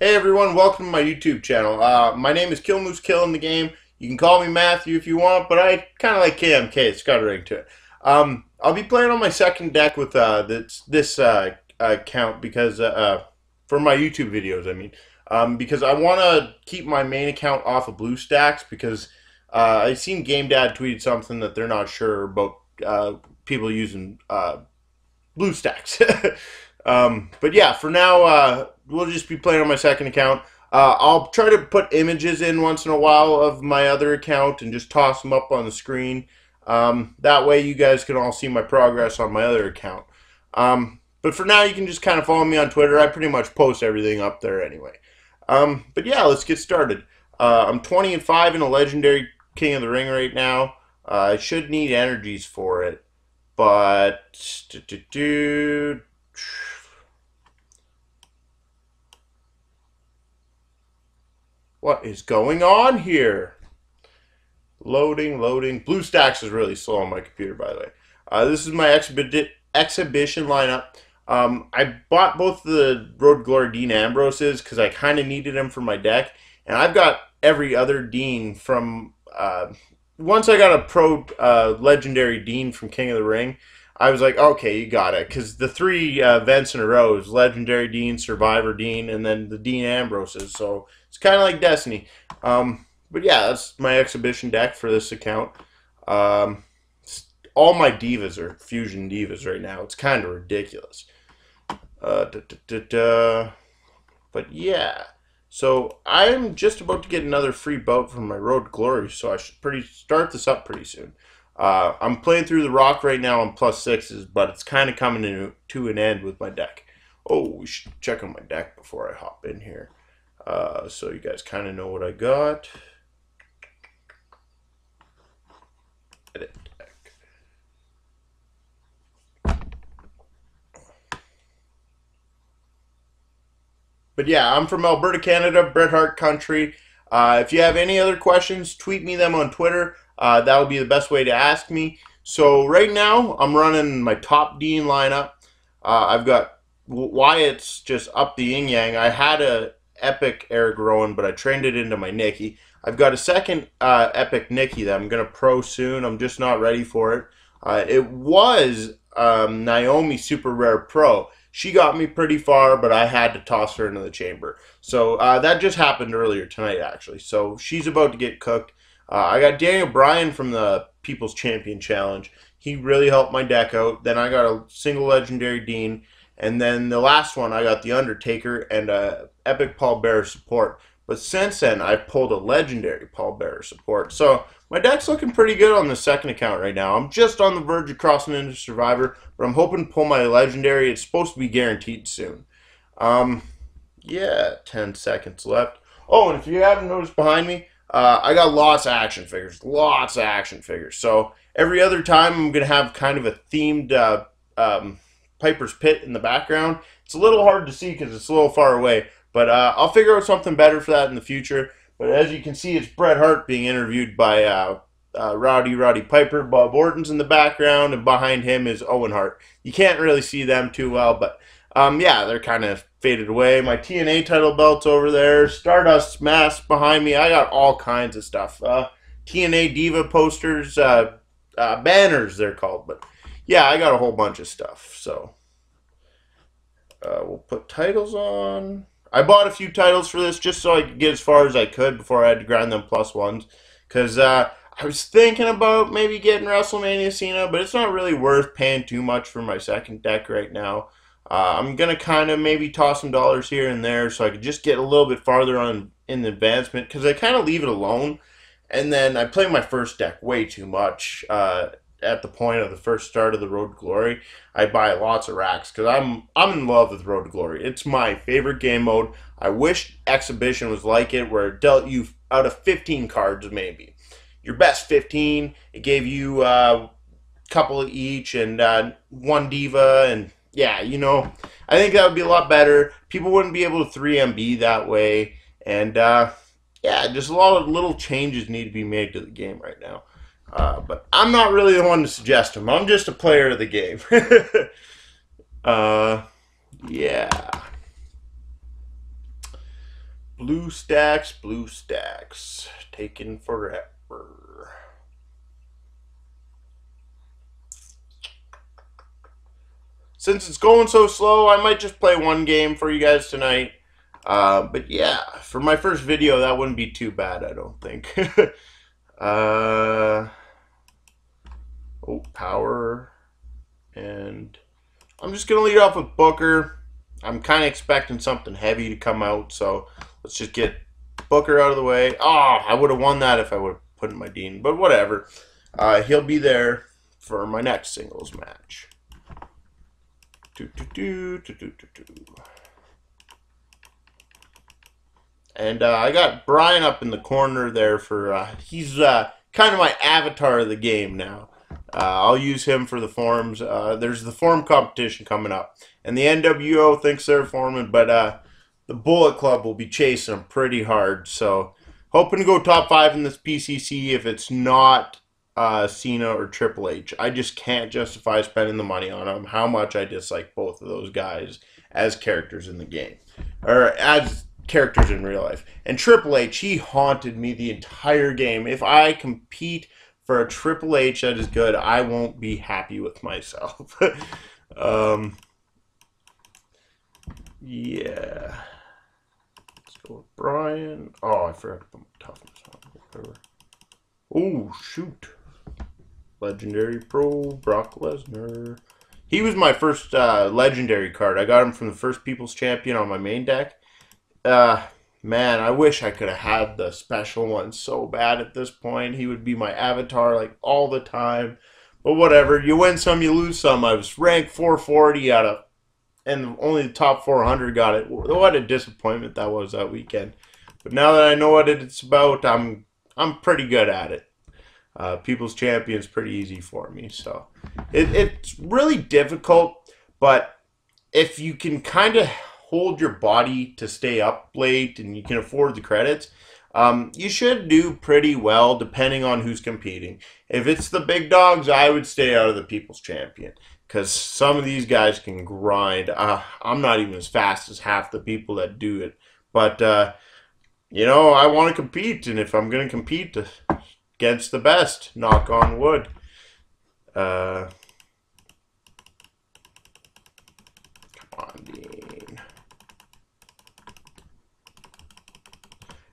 Hey everyone, welcome to my YouTube channel. My name is Kill Moose Kill in the game. You can call me Matthew if you want, but I kind of like KMK. It's got a ring to it. I'll be playing on my second deck with this account because for my YouTube videos, I mean, because I want to keep my main account off of BlueStacks because I seen Game Dad tweeted something that they're not sure about people using BlueStacks. But yeah, for now, we'll just be playing on my second account. I'll try to put images in once in a while of my other account and just toss them up on the screen. That way you guys can all see my progress on my other account. But for now, you can just kind of follow me on Twitter. I pretty much post everything up there anyway. But yeah, let's get started. I'm 20-5 in a Legendary King of the Ring right now. I should need energies for it. But what is going on here? Loading. BlueStacks is really slow on my computer, by the way. This is my exhibition lineup. I bought both the Road Glory Dean Ambroses because I kind of needed them for my deck. And I've got every other Dean from... once I got a pro legendary Dean from King of the Ring, I was like, okay, you got it. Because the three events in a row is Legendary Dean, Survivor Dean, and then the Dean Ambroses. So it's kind of like Destiny. But yeah, that's my exhibition deck for this account. All my divas are Fusion divas right now. It's kind of ridiculous. But yeah. So I'm just about to get another free bout from my Road Glory, so I should start this up pretty soon. I'm playing through the rock right now on +6s, but it's kind of coming to an end with my deck. Oh, we should check on my deck before I hop in here, so you guys kind of know what I got. Edit deck. But yeah, I'm from Alberta, Canada, Bret Hart country. If you have any other questions, tweet me them on Twitter. That would be the best way to ask me. So right now, I'm running my top Dean lineup. I've got Wyatt's just up the yin yang. I had a epic Eric Rowan, but I trained it into my Nikki. I've got a second epic Nikki that I'm going to pro soon. I'm just not ready for it. It was Naomi Super Rare Pro. She got me pretty far, but I had to toss her into the chamber. So that just happened earlier tonight, actually. So she's about to get cooked. I got Daniel Bryan from the People's Champion Challenge. He really helped my deck out. Then I got a single Legendary Dean. And then the last one, I got the Undertaker and a Epic Paul Bearer support. But since then, I've pulled a Legendary Paul Bearer support. So my deck's looking pretty good on the second account right now. I'm just on the verge of crossing into Survivor, but I'm hoping to pull my Legendary. It's supposed to be guaranteed soon. Yeah, 10 seconds left. Oh, and if you haven't noticed behind me, I got lots of action figures. So every other time I'm going to have kind of a themed Piper's Pit in the background. It's a little hard to see because it's a little far away, but I'll figure out something better for that in the future. But as you can see, it's Bret Hart being interviewed by Roddy Piper. Bob Orton's in the background, and behind him is Owen Hart. You can't really see them too well, but yeah, they're kind of faded away. My TNA title belt's over there. Stardust mask behind me. I got all kinds of stuff. TNA Diva posters, banners they're called. But yeah, I got a whole bunch of stuff. So we'll put titles on. I bought a few titles for this just so I could get as far as I could before I had to grind them +1s. Because I was thinking about maybe getting WrestleMania Cena, but it's not really worth paying too much for my second deck right now. I'm going to kind of maybe toss some dollars here and there so I could just get a little bit farther on in the advancement because I kind of leave it alone. And then I play my first deck way too much at the point of the first start of the Road Glory. I buy lots of racks because I'm in love with Road Glory. It's my favorite game mode. I wish Exhibition was like it where it dealt you out of 15 cards maybe. Your best 15. It gave you a couple of each and one Diva and... yeah, you know, I think that would be a lot better. People wouldn't be able to 3MB that way. And, yeah, just a lot of little changes need to be made to the game right now. But I'm not really the one to suggest them. I'm just a player of the game. Yeah. Blue stacks, blue stacks. Taking forever. Since it's going so slow, I might just play one game for you guys tonight. But yeah, for my first video, that wouldn't be too bad, I don't think. Oh, power. And I'm just going to lead off with Booker. I'm kind of expecting something heavy to come out, so let's just get Booker out of the way. Oh, I would have won that if I would have put in my Dean, but whatever. He'll be there for my next singles match. And I got Brian up in the corner there for, he's kind of my avatar of the game now. I'll use him for the forums. There's the forum competition coming up. And the NWO thinks they're forming, but the Bullet Club will be chasing them pretty hard. So hoping to go top 5 in this PCC if it's not Cena or Triple H. I just can't justify spending the money on them. How much I dislike both of those guys as characters in the game. Or as characters in real life. And Triple H, he haunted me the entire game. If I compete for a Triple H that is good, I won't be happy with myself. Yeah. Let's go with Brian. Oh, I forgot to put my toughness on. Whatever. Oh, shoot. Legendary Pro, Brock Lesnar. He was my first legendary card. I got him from the first People's Champion on my main deck. Man, I wish I could have had the special one so bad at this point. He would be my avatar like all the time. But whatever, you win some, you lose some. I was ranked 440 out of, and only the top 400 got it. What a disappointment that was that weekend. But now that I know what it's about, I'm pretty good at it. People's Champion's pretty easy for me. So it's really difficult, but if you can kind of hold your body to stay up late and you can afford the credits, you should do pretty well depending on who's competing. If it's the big dogs, I would stay out of the People's Champion because some of these guys can grind. I'm not even as fast as half the people that do it, but you know, I want to compete, and if I'm going to compete against the best, knock on wood. Come on, Dean.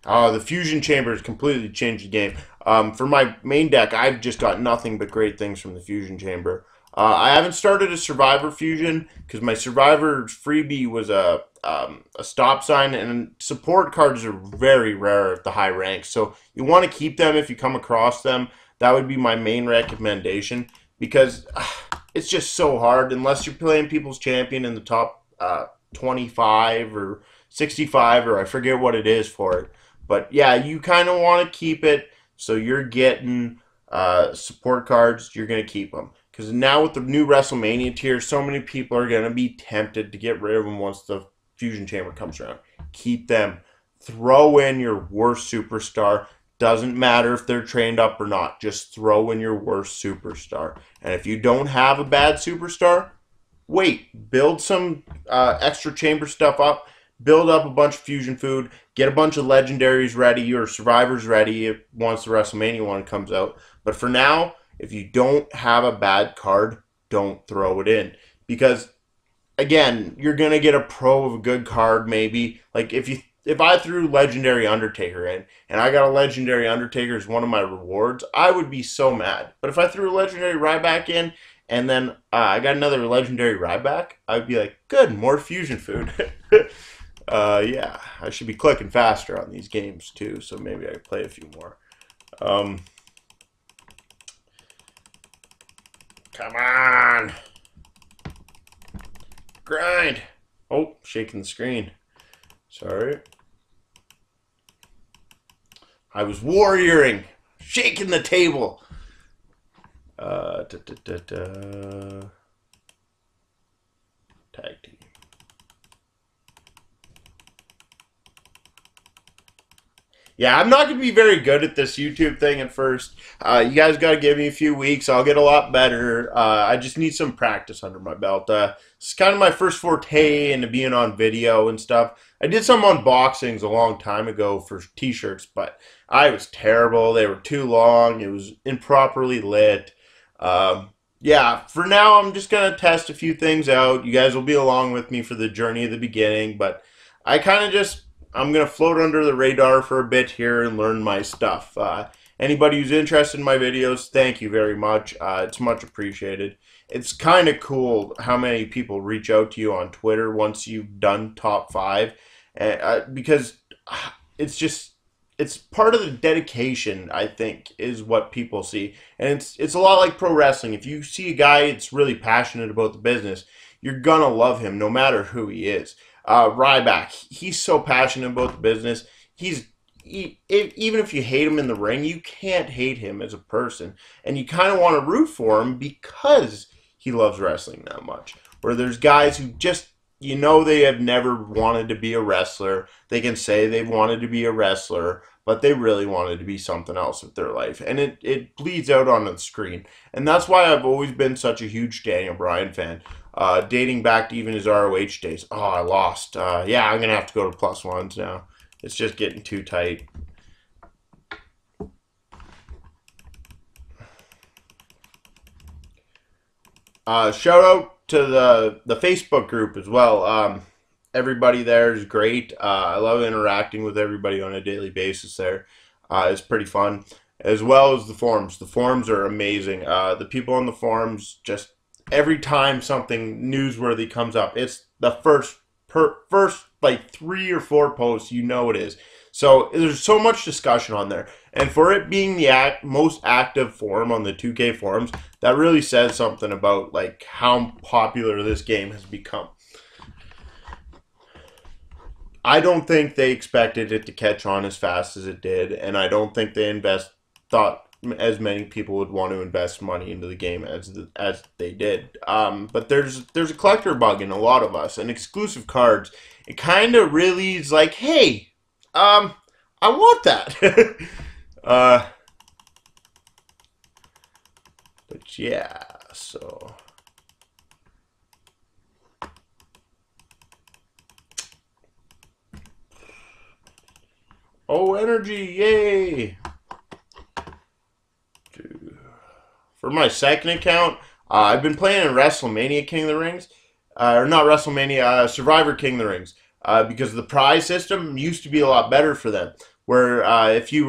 The Fusion Chamber has completely changed the game. For my main deck, I've just got nothing but great things from the Fusion Chamber. I haven't started a Survivor Fusion because my Survivor freebie was a stop sign, and support cards are very rare at the high ranks. So you want to keep them if you come across them. That would be my main recommendation because it's just so hard unless you're playing People's Champion in the top 25 or 65, or I forget what it is for it. But yeah, you kind of want to keep it so you're getting support cards. You're going to keep them. Because now with the new WrestleMania tier, so many people are going to be tempted to get rid of them once the Fusion Chamber comes around. Keep them. Throw in your worst superstar. Doesn't matter if they're trained up or not. Just throw in your worst superstar. And if you don't have a bad superstar, wait. Build some extra chamber stuff up. Build up a bunch of fusion food. Get a bunch of legendaries ready or survivors ready once the WrestleMania one comes out. But for now, if you don't have a bad card, don't throw it in. Because, again, you're going to get a pro of a good card maybe. Like, if I threw Legendary Undertaker in, and I got a Legendary Undertaker as one of my rewards, I would be so mad. But if I threw a Legendary Ryback in, and then I got another Legendary Ryback, I'd be like, good, more fusion food. Yeah, I should be clicking faster on these games, too, so maybe I could play a few more. Come on. Grind. Oh, shaking the screen. Sorry. I was warrioring. Shaking the table. Tag team. Yeah, I'm not going to be very good at this YouTube thing at first. You guys got to give me a few weeks. I'll get a lot better. I just need some practice under my belt. It's kind of my first forte into being on video and stuff. I did some unboxings a long time ago for t-shirts, but I was terrible. They were too long. It was improperly lit. Yeah, for now, I'm just going to test a few things out. You guys will be along with me for the journey at the beginning, but I kind of just I'm going to float under the radar for a bit here and learn my stuff. Anybody who's interested in my videos, thank you very much. It's much appreciated. It's kind of cool how many people reach out to you on Twitter once you've done top 5. Because it's part of the dedication, I think, is what people see. And it's a lot like pro wrestling. If you see a guy that's really passionate about the business, you're going to love him no matter who he is. Ryback, he's so passionate about the business. Even if you hate him in the ring, you can't hate him as a person. And you kind of want to root for him because he loves wrestling that much. Where there's guys who just, they have never wanted to be a wrestler. They can say they wanted to be a wrestler, but they really wanted to be something else with their life. And it bleeds out on the screen. And that's why I've always been such a huge Daniel Bryan fan. Dating back to even his ROH days. Oh, I lost. Yeah, I'm going to have to go to +1s now. It's just getting too tight. Shout out to the Facebook group as well. Everybody there is great. I love interacting with everybody on a daily basis there. It's pretty fun. As well as the forums. The forums are amazing. The people on the forums just... Every time something newsworthy comes up, it's the first like 3 or 4 posts, it is. So there's so much discussion on there. And for it being the most active forum on the 2K forums, that really says something about like how popular this game has become. I don't think they expected it to catch on as fast as it did, and I don't think they thought as many people would want to invest money into the game as they did. But there's a collector bug in a lot of us, and exclusive cards. It kind of really is like, hey, I want that. But yeah, so. Oh, energy, yay! For my second account, I've been playing in WrestleMania King of the Rings. Or not WrestleMania, Survivor King of the Rings. Because the prize system used to be a lot better for them. Where if you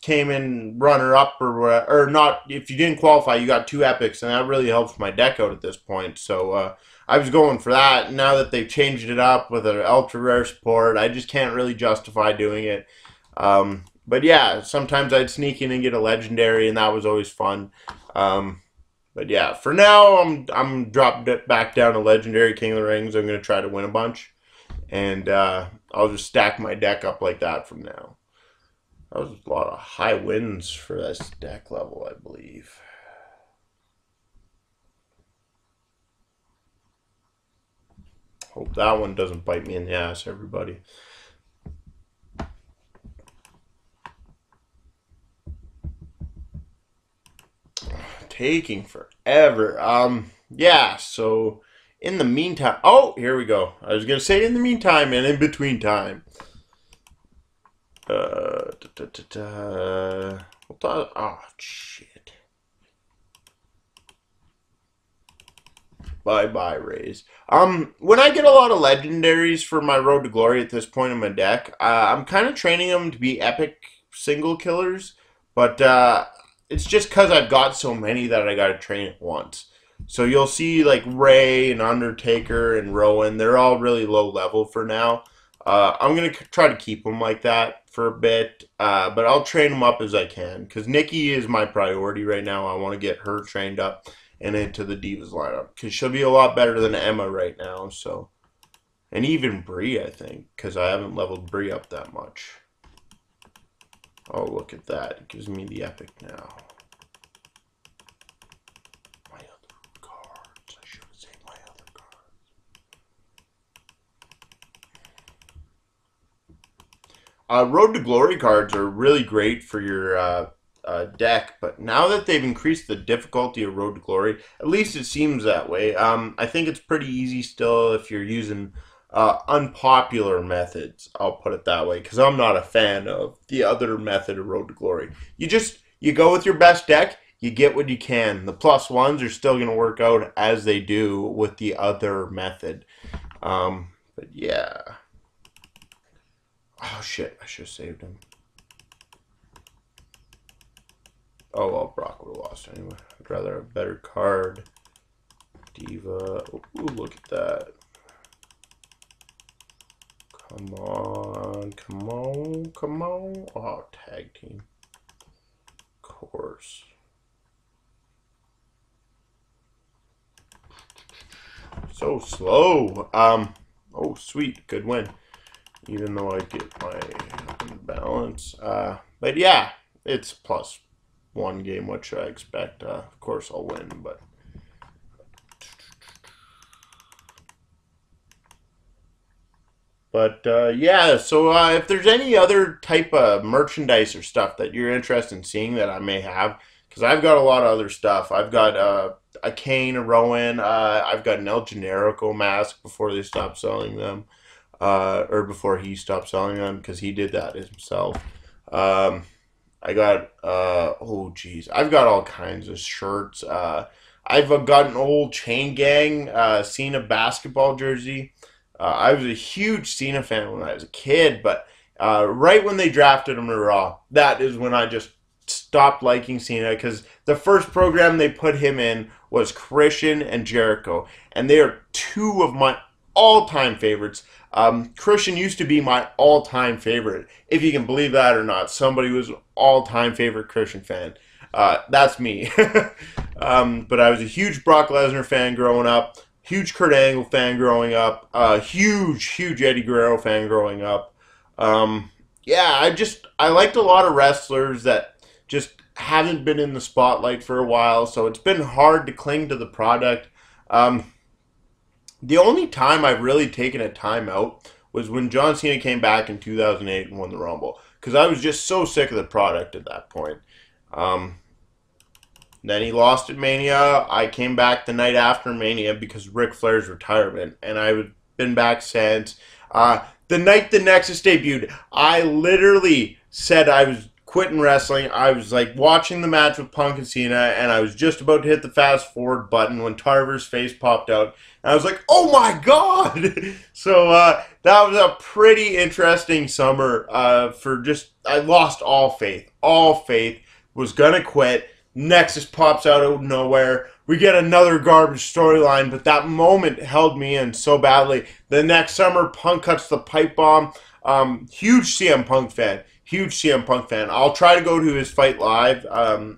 came in runner-up or not, if you didn't qualify, you got 2 epics. And that really helps my deck out at this point. So I was going for that. Now that they've changed it up with an ultra-rare support, I just can't really justify doing it. But yeah, sometimes I'd sneak in and get a legendary, and that was always fun. But yeah, for now, I'm dropped it back down to legendary King of the Rings. I'm going to try to win a bunch, and I'll just stack my deck up like that from now. That was a lot of high wins for this deck level, I believe. Hope that one doesn't bite me in the ass, everybody. Taking forever. Yeah, so in the meantime, oh, here we go. I was gonna say in the meantime and in between time. Oh shit. Bye Rays. When I get a lot of legendaries for my Road to Glory at this point in my deck, I'm kind of training them to be epic single killers, but it's just because I've got so many that I got to train at once. So you'll see like Ray and Undertaker and Rowan, they're all really low level for now. I'm going to try to keep them like that for a bit, but I'll train them up as I can, because Nikki is my priority right now. I want to get her trained up and into the Divas lineup, because she'll be a lot better than Emma right now. So, and even Brie, I think, because I haven't leveled Brie up that much. Oh, look at that. It gives me the epic now. My other cards. I should have saved my other cards. Road to Glory cards are really great for your deck, but now that they've increased the difficulty of Road to Glory, at least it seems that way. I think it's pretty easy still if you're using unpopular methods. I'll put it that way, because I'm not a fan of the other method of Road to Glory. You go with your best deck. You get what you can. The +1s are still going to work out as they do with the other method. But yeah. Oh shit, I should have saved him. Oh well, Brock would have lost anyway. I'd rather have a better card. Diva. Ooh, look at that. Come on, come on, come on. Oh, tag team. Of course. So slow. Oh, sweet. Good win. Even though I get my balance. But yeah, it's +1 game. What should I expect? Of course I'll win, but. Yeah, so if there's any other type of merchandise or stuff that you're interested in seeing that I may have, because I've got a lot of other stuff. I've got a Kane, a Rowan, I've got an El Generico mask before they stopped selling them, or before he stopped selling them, because he did that himself. I got, oh geez, I've got all kinds of shirts. I've got an old Chain Gang Cena basketball jersey. I was a huge Cena fan when I was a kid, but right when they drafted him to Raw, that is when I just stopped liking Cena, because the first program they put him in was Christian and Jericho, and they are two of my all-time favorites. Christian used to be my all-time favorite, if you can believe that or not. Somebody was an all-time favorite Christian fan. That's me. But I was a huge Brock Lesnar fan growing up. Huge Kurt Angle fan growing up. Huge Eddie Guerrero fan growing up. Yeah, I liked a lot of wrestlers that just haven't been in the spotlight for a while, so it's been hard to cling to the product. The only time I've really taken a time out was when John Cena came back in 2008 and won the Rumble, because I was just so sick of the product at that point. Then he lost at Mania. I came back the night after Mania because of Ric Flair's retirement, and I've been back since. The night the Nexus debuted, I literally said I was quitting wrestling. I was like watching the match with Punk and Cena, and I was just about to hit the fast forward button when Tarver's face popped out. And I was like, oh my god! So that was a pretty interesting summer. I lost all faith. All faith. Was gonna quit. Nexus pops out of nowhere. We get another garbage storyline, but that moment held me in so badly. The next summer, Punk cuts the pipe bomb. Huge CM Punk fan. Huge CM Punk fan. I'll try to go to his fight live,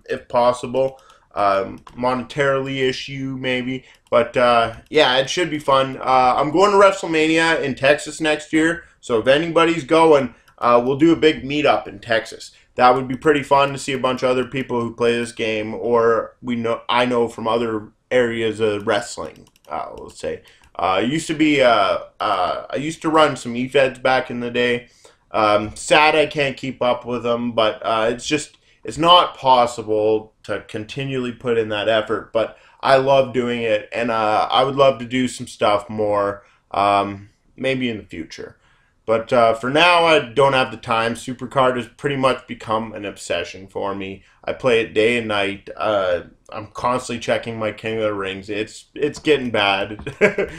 if possible. Monetarily issue, maybe. But, yeah, it should be fun. I'm going to WrestleMania in Texas next year. So if anybody's going, we'll do a big meetup in Texas. That would be pretty fun to see a bunch of other people who play this game, or I know from other areas of wrestling. Let's say I used to run some eFeds back in the day. Sad I can't keep up with them, but it's not possible to continually put in that effort. But I love doing it, and I would love to do some stuff more, maybe in the future. But for now, I don't have the time. Supercard has pretty much become an obsession for me. I play it day and night. I'm constantly checking my King of the Rings. It's getting bad.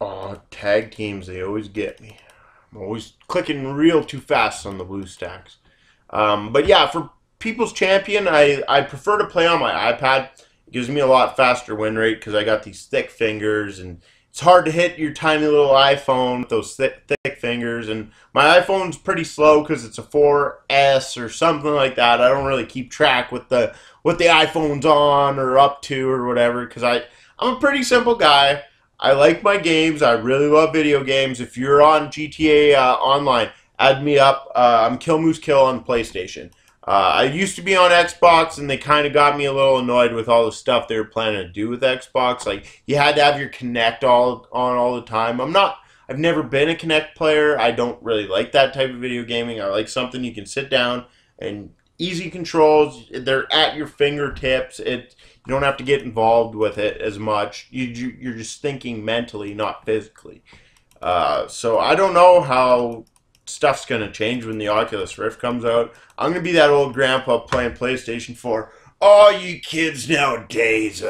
Oh, tag teams, they always get me. I'm always clicking real too fast on the blue stacks. But yeah, for People's Champion, I prefer to play on my iPad. It gives me a lot faster win rate because I got these thick fingers, and it's hard to hit your tiny little iPhone with those thick fingers. And my iPhone's pretty slow because it's a 4S or something like that. I don't really keep track with what the iPhone's on or up to or whatever, because I'm a pretty simple guy. I like my games. I really love video games. If you're on GTA Online, add me up. I'm Kill Moose Kill on PlayStation. I used to be on Xbox, and they kind of got me a little annoyed with all the stuff they were planning to do with Xbox. Like, you had to have your Kinect all the time. I've never been a Kinect player. I don't really like that type of video gaming. I like something you can sit down and easy controls. They're at your fingertips. You don't have to get involved with it as much. You're just thinking mentally, not physically. So I don't know how stuff's going to change when the Oculus Rift comes out. I'm going to be that old grandpa playing PlayStation 4. Oh, you kids nowadays.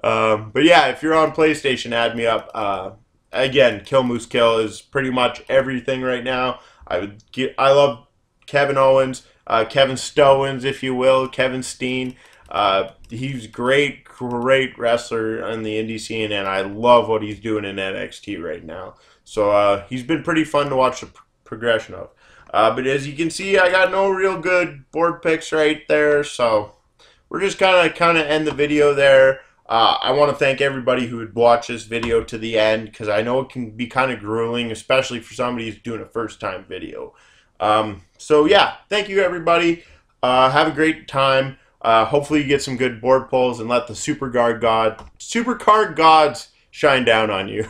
But yeah, if you're on PlayStation, add me up. Again, Kill Moose Kill is pretty much everything right now. I love Kevin Owens, Kevin Stowens, if you will, Kevin Steen. He's great wrestler on the indie scene, and I love what he's doing in NXT right now. So he's been pretty fun to watch the progression of. But as you can see, I got no real good board picks right there, so we're just kind of end the video there. I want to thank everybody who would watch this video to the end, because I know it can be kind of grueling, especially for somebody who's doing a first-time video. So yeah, thank you everybody. Have a great time. Hopefully you get some good board pulls and let the Supercard gods shine down on you.